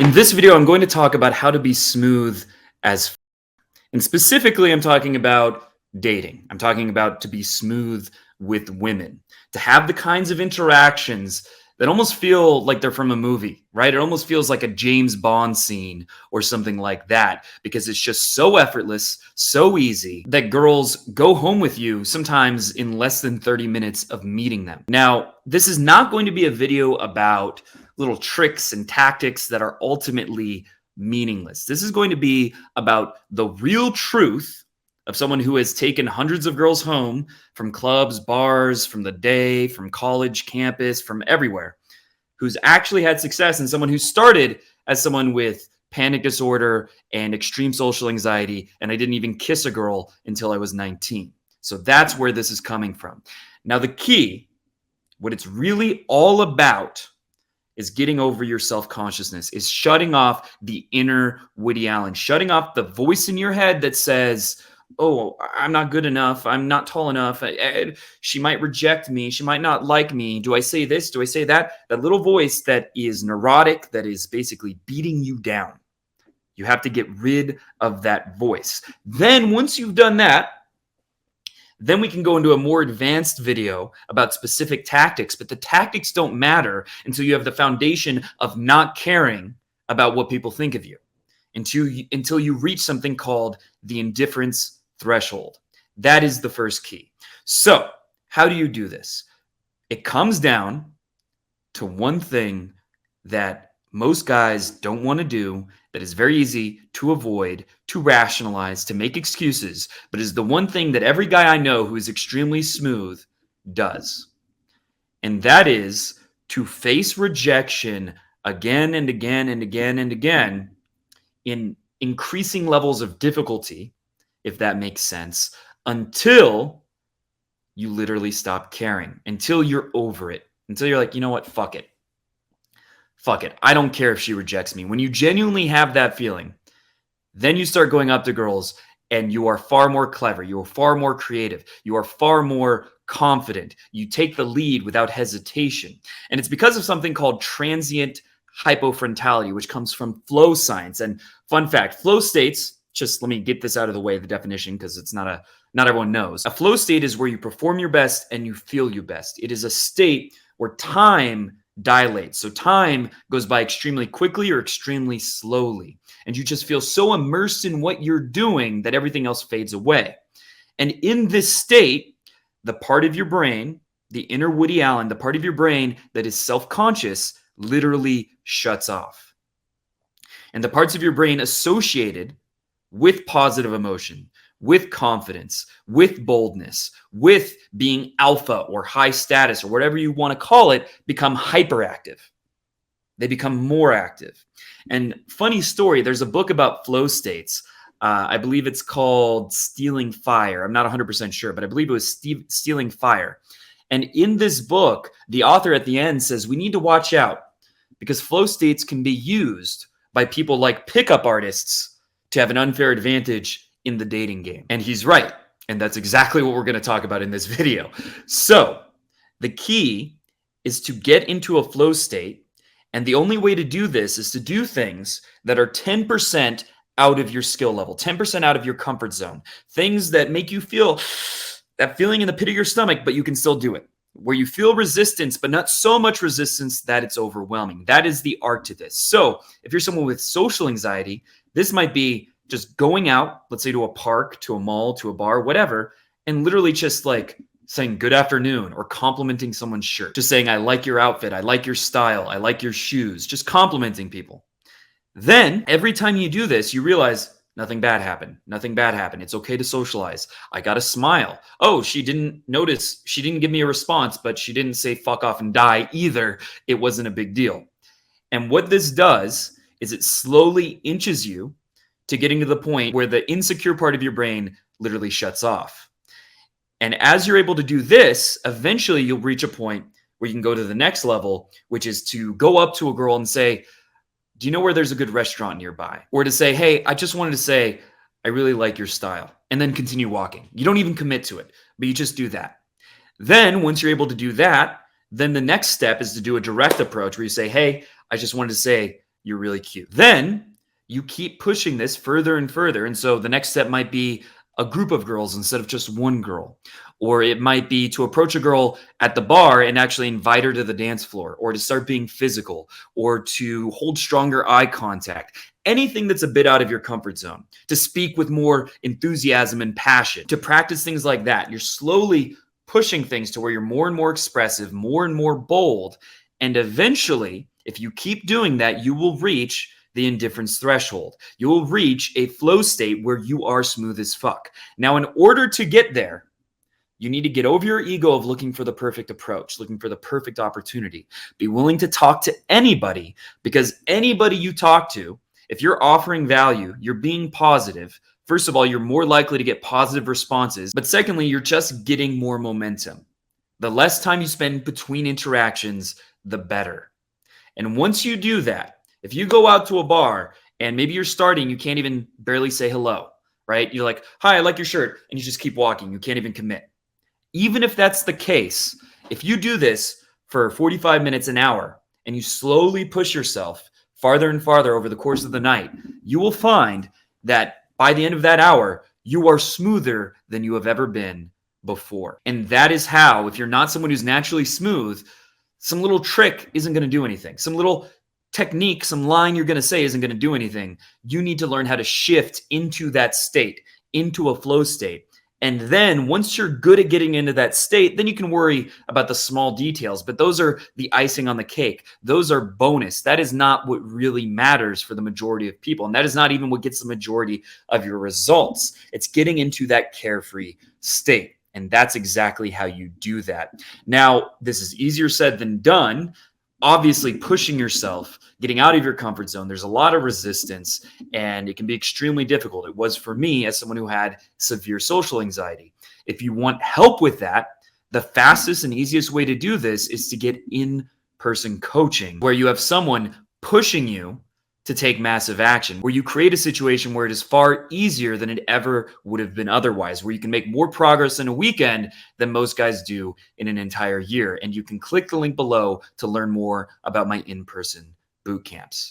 In this video, I'm going to talk about how to be smooth as and specifically, I'm talking about dating. I'm talking about to be smooth with women, to have the kinds of interactions that almost feel like they're from a movie, right? It almost feels like a James Bond scene or something like that because it's just so effortless, so easy that girls go home with you sometimes in less than 30 minutes of meeting them. Now, this is not going to be a video about little tricks and tactics that are ultimately meaningless. This is going to be about the real truth of someone who has taken hundreds of girls home from clubs, bars, from the day, from college, campus, from everywhere, who's actually had success, and someone who started as someone with panic disorder and extreme social anxiety, and I didn't even kiss a girl until I was 19. So that's where this is coming from. Now, the key, what it's really all about, is getting over your self-consciousness, is shutting off the inner Woody Allen, shutting off the voice in your head that says, oh, I'm not good enough. I'm not tall enough. She might reject me. She might not like me. Do I say this? Do I say that? That little voice that is neurotic, that is basically beating you down. You have to get rid of that voice. Then once you've done that, then we can go into a more advanced video about specific tactics, but the tactics don't matter until you have the foundation of not caring about what people think of you, until you reach something called the indifference threshold. That is the first key. So how do you do this? It comes down to one thing that most guys don't want to do, that is very easy to avoid, to rationalize, to make excuses, but is the one thing that every guy I know who is extremely smooth does. And that is to face rejection again and again and again and again in increasing levels of difficulty, if that makes sense, until you literally stop caring, until you're over it, until you're like, you know what, fuck it. Fuck it. I don't care if she rejects me. When you genuinely have that feeling, then you start going up to girls and you are far more clever. You are far more creative. You are far more confident. You take the lead without hesitation. And it's because of something called transient hypofrontality, which comes from flow science. And fun fact, flow states, just let me get this out of the way, the definition, because it's not everyone knows. A flow state is where you perform your best and you feel your best. It is a state where time dilates. So time goes by extremely quickly or extremely slowly. And you just feel so immersed in what you're doing that everything else fades away. And in this state, the part of your brain, the inner Woody Allen, the part of your brain that is self-conscious, literally shuts off. And the parts of your brain associated with positive emotion, with confidence, with boldness, with being alpha or high status or whatever you want to call it, become hyperactive. They become more active. And funny story, there's a book about flow states. I believe it's called Stealing Fire. I'm not 100% sure, but I believe it was Stealing Fire. And in this book, the author at the end says, we need to watch out because flow states can be used by people like pickup artists to have an unfair advantage in the dating game. And he's right. And that's exactly what we're going to talk about in this video. So the key is to get into a flow state. And the only way to do this is to do things that are 10% out of your skill level, 10% out of your comfort zone, things that make you feel that feeling in the pit of your stomach, but you can still do it, where you feel resistance, but not so much resistance that it's overwhelming. That is the art to this. So if you're someone with social anxiety, this might be just going out, let's say to a park, to a mall, to a bar, whatever, and literally just like saying good afternoon or complimenting someone's shirt, just saying, I like your outfit, I like your style, I like your shoes, just complimenting people. Then every time you do this, you realize nothing bad happened. Nothing bad happened. It's okay to socialize. I got a smile. Oh, she didn't notice. She didn't give me a response, but she didn't say fuck off and die either. It wasn't a big deal. And what this does is it slowly inches you to getting to the point where the insecure part of your brain literally shuts off. And as you're able to do this, eventually you'll reach a point where you can go to the next level, which is to go up to a girl and say, do you know where there's a good restaurant nearby? Or to say, hey, I just wanted to say, I really like your style. And then continue walking. You don't even commit to it, but you just do that. Then once you're able to do that, then the next step is to do a direct approach where you say, hey, I just wanted to say, you're really cute. Then you keep pushing this further and further. And so the next step might be a group of girls instead of just one girl. Or it might be to approach a girl at the bar and actually invite her to the dance floor, or to start being physical, or to hold stronger eye contact. Anything that's a bit out of your comfort zone, to speak with more enthusiasm and passion, to practice things like that. You're slowly pushing things to where you're more and more expressive, more and more bold. And eventually, if you keep doing that, you will reach the indifference threshold. You will reach a flow state where you are smooth as fuck. Now, in order to get there, you need to get over your ego of looking for the perfect approach, looking for the perfect opportunity. Be willing to talk to anybody, because anybody you talk to, if you're offering value, you're being positive. First of all, you're more likely to get positive responses. But secondly, you're just getting more momentum. The less time you spend between interactions, the better. And once you do that, if you go out to a bar and maybe you're starting, you can't even barely say hello, right? You're like, hi, I like your shirt. And you just keep walking. You can't even commit. Even if that's the case, if you do this for 45 minutes, an hour, and you slowly push yourself farther and farther over the course of the night, you will find that by the end of that hour, you are smoother than you have ever been before. And that is how, if you're not someone who's naturally smooth, some little trick isn't going to do anything. Some little technique, some line you're going to say isn't going to do anything. You need to learn how to shift into that state, into a flow state. And then once you're good at getting into that state, then you can worry about the small details. But those are the icing on the cake. Those are bonus. That is not what really matters for the majority of people. And that is not even what gets the majority of your results. It's getting into that carefree state. And that's exactly how you do that. Now, this is easier said than done. Obviously, pushing yourself, getting out of your comfort zone, there's a lot of resistance, and it can be extremely difficult. It was for me as someone who had severe social anxiety. If you want help with that, the fastest and easiest way to do this is to get in-person coaching, where you have someone pushing you to take massive action, where you create a situation where it is far easier than it ever would have been otherwise, where you can make more progress in a weekend than most guys do in an entire year. And you can click the link below to learn more about my in-person boot camps.